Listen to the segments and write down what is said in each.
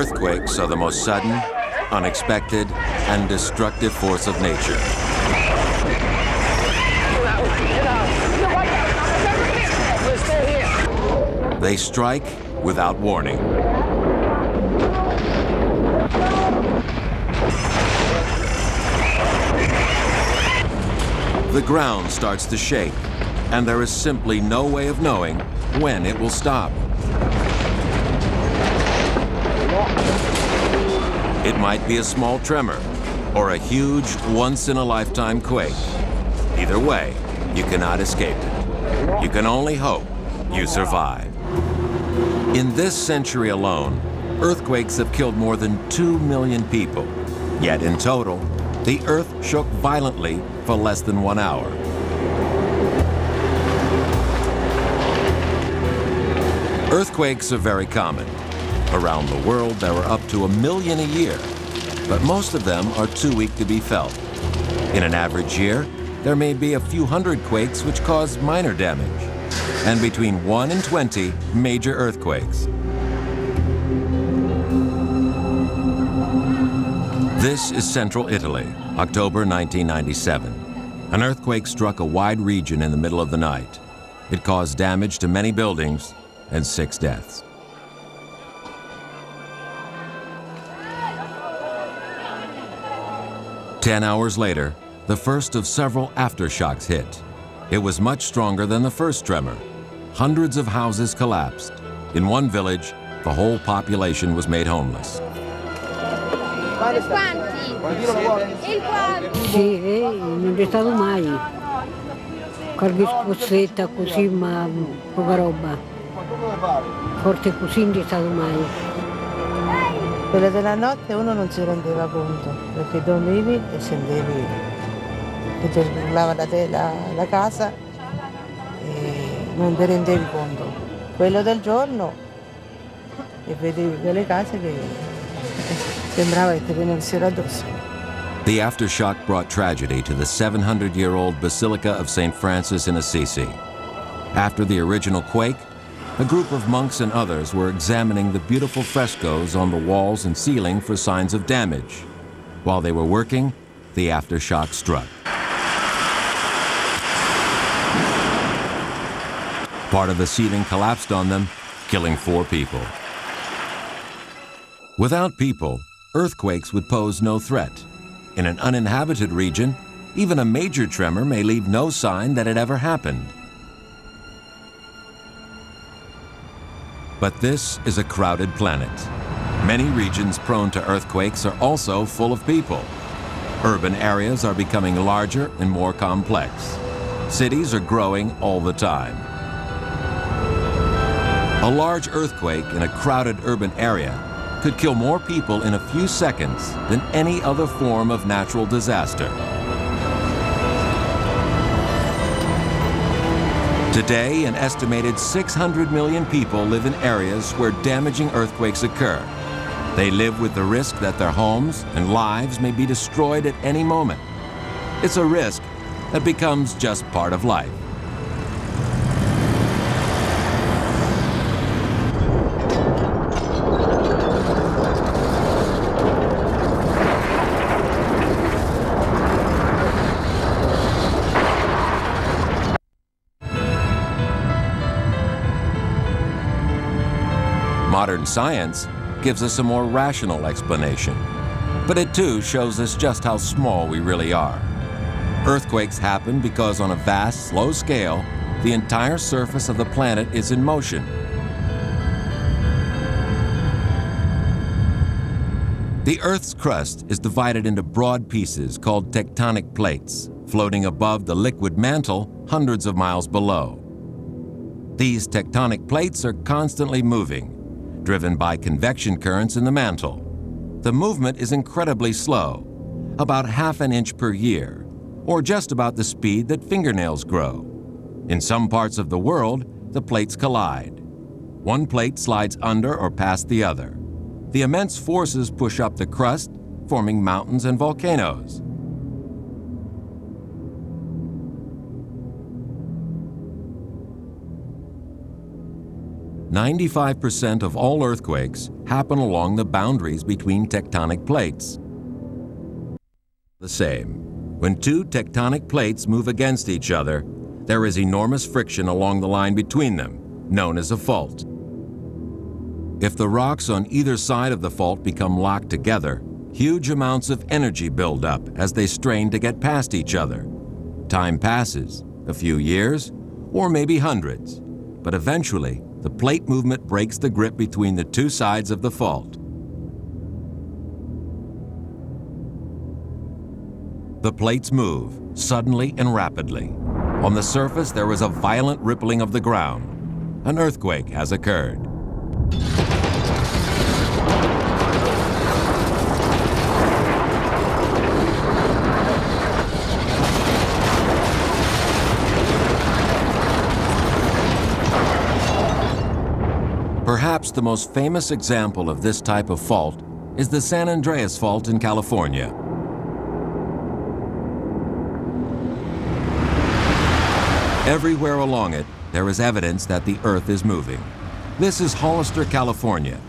Earthquakes are the most sudden, unexpected, and destructive force of nature. They strike without warning. The ground starts to shake, and there is simply no way of knowing when it will stop. It might be a small tremor or a huge, once-in-a-lifetime quake. Either way, you cannot escape it. You can only hope you survive. In this century alone, earthquakes have killed more than 2 million people. Yet in total, the Earth shook violently for less than 1 hour. Earthquakes are very common. Around the world, there are up to 1 million a year, but most of them are too weak to be felt. In an average year, there may be a few hundred quakes which cause minor damage, and between 1 and 20 major earthquakes. This is central Italy, October 1997. An earthquake struck a wide region in the middle of the night. It caused damage to many buildings and 6 deaths. Ten hours later, the first of several aftershocks hit. It was much stronger than the first tremor. Hundreds of houses collapsed. In one village, the whole population was made homeless. Sì, non c'è stato mai. Qualche scossetta così, ma poca roba. Forte così non c'è stato mai. Quella della notte uno non si rendeva conto, perché dormivi e sentivi che ti urlava da te la casa e non ti rendevi conto. Quello del giorno e vedevi quelle case che sembrava che ti venissero addosso. The aftershock brought tragedy to the 700-year-old Basilica of St. Francis in Assisi. After the original quake, a group of monks and others were examining the beautiful frescoes on the walls and ceiling for signs of damage. While they were working, the aftershock struck. Part of the ceiling collapsed on them, killing 4 people. Without people, earthquakes would pose no threat. In an uninhabited region, even a major tremor may leave no sign that it ever happened. But this is a crowded planet. Many regions prone to earthquakes are also full of people. Urban areas are becoming larger and more complex. Cities are growing all the time. A large earthquake in a crowded urban area could kill more people in a few seconds than any other form of natural disaster. Today, an estimated 600 million people live in areas where damaging earthquakes occur. They live with the risk that their homes and lives may be destroyed at any moment. It's a risk that becomes just part of life. Modern science gives us a more rational explanation, but it too shows us just how small we really are. Earthquakes happen because on a vast, slow scale, the entire surface of the planet is in motion. The Earth's crust is divided into broad pieces called tectonic plates, floating above the liquid mantle hundreds of miles below. These tectonic plates are constantly moving, driven by convection currents in the mantle. The movement is incredibly slow, about ½ an inch per year, or just about the speed that fingernails grow. In some parts of the world, the plates collide. One plate slides under or past the other. The immense forces push up the crust, forming mountains and volcanoes. 95% of all earthquakes happen along the boundaries between tectonic plates. The same. When two tectonic plates move against each other, there is enormous friction along the line between them, known as a fault. If the rocks on either side of the fault become locked together, huge amounts of energy build up as they strain to get past each other. Time passes, a few years, or maybe hundreds, but eventually the plate movement breaks the grip between the two sides of the fault. The plates move, suddenly and rapidly. On the surface, there is a violent rippling of the ground. An earthquake has occurred. Perhaps the most famous example of this type of fault is the San Andreas Fault in California. Everywhere along it, there is evidence that the Earth is moving. This is Hollister, California.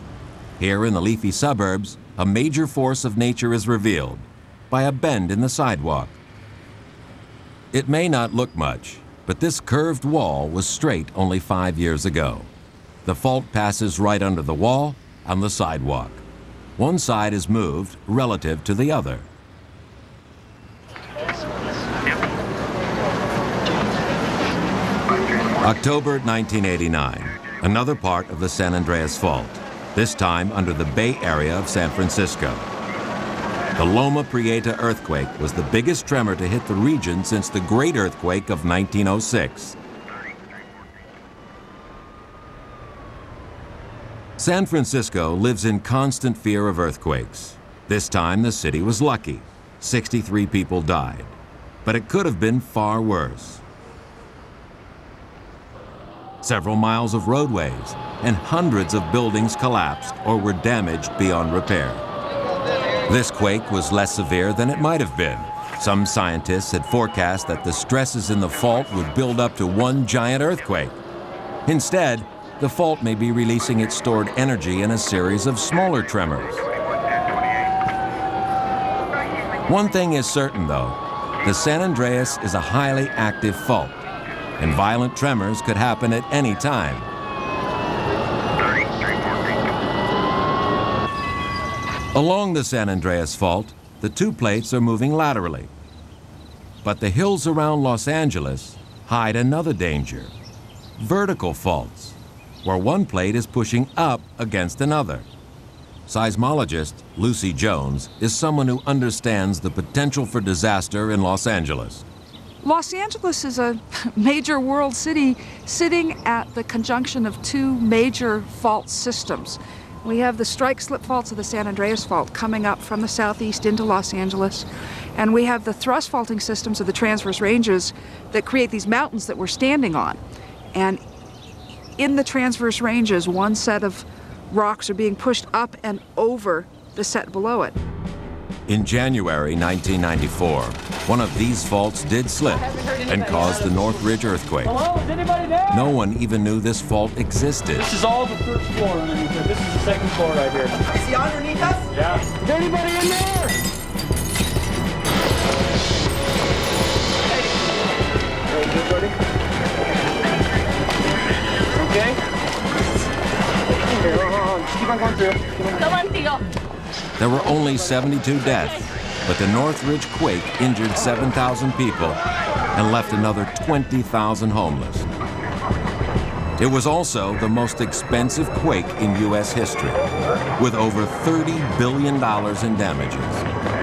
Here in the leafy suburbs, a major force of nature is revealed by a bend in the sidewalk. It may not look much, but this curved wall was straight only 5 years ago. The fault passes right under the wall on the sidewalk. One side is moved relative to the other. October 1989, another part of the San Andreas Fault, this time under the Bay Area of San Francisco. The Loma Prieta earthquake was the biggest tremor to hit the region since the Great Earthquake of 1906. San Francisco lives in constant fear of earthquakes. This time the city was lucky. 63 people died. But it could have been far worse. Several miles of roadways and hundreds of buildings collapsed or were damaged beyond repair. This quake was less severe than it might have been. Some scientists had forecast that the stresses in the fault would build up to one giant earthquake. Instead, the fault may be releasing its stored energy in a series of smaller tremors. One thing is certain, though. The San Andreas is a highly active fault, and violent tremors could happen at any time. Along the San Andreas Fault, the two plates are moving laterally. But the hills around Los Angeles hide another danger: vertical faults, where one plate is pushing up against another. Seismologist Lucy Jones is someone who understands the potential for disaster in Los Angeles. Los Angeles is a major world city sitting at the conjunction of two major fault systems. We have the strike-slip faults of the San Andreas Fault coming up from the southeast into Los Angeles, and we have the thrust faulting systems of the transverse ranges that create these mountains that we're standing on. And in the transverse ranges, one set of rocks are being pushed up and over the set below it. In January 1994, one of these faults did slip and caused the Northridge earthquake. Hello, is anybody there? No one even knew this fault existed. This is all the first floor underneath it. This is the second floor right here. Is he underneath us? Yeah. Is anybody in there? Hey, good, buddy? Okay? Here, hold on. Just keep on going through. There were only 72 deaths, but the Northridge quake injured 7,000 people and left another 20,000 homeless. It was also the most expensive quake in U.S. history, with over $30 billion in damages.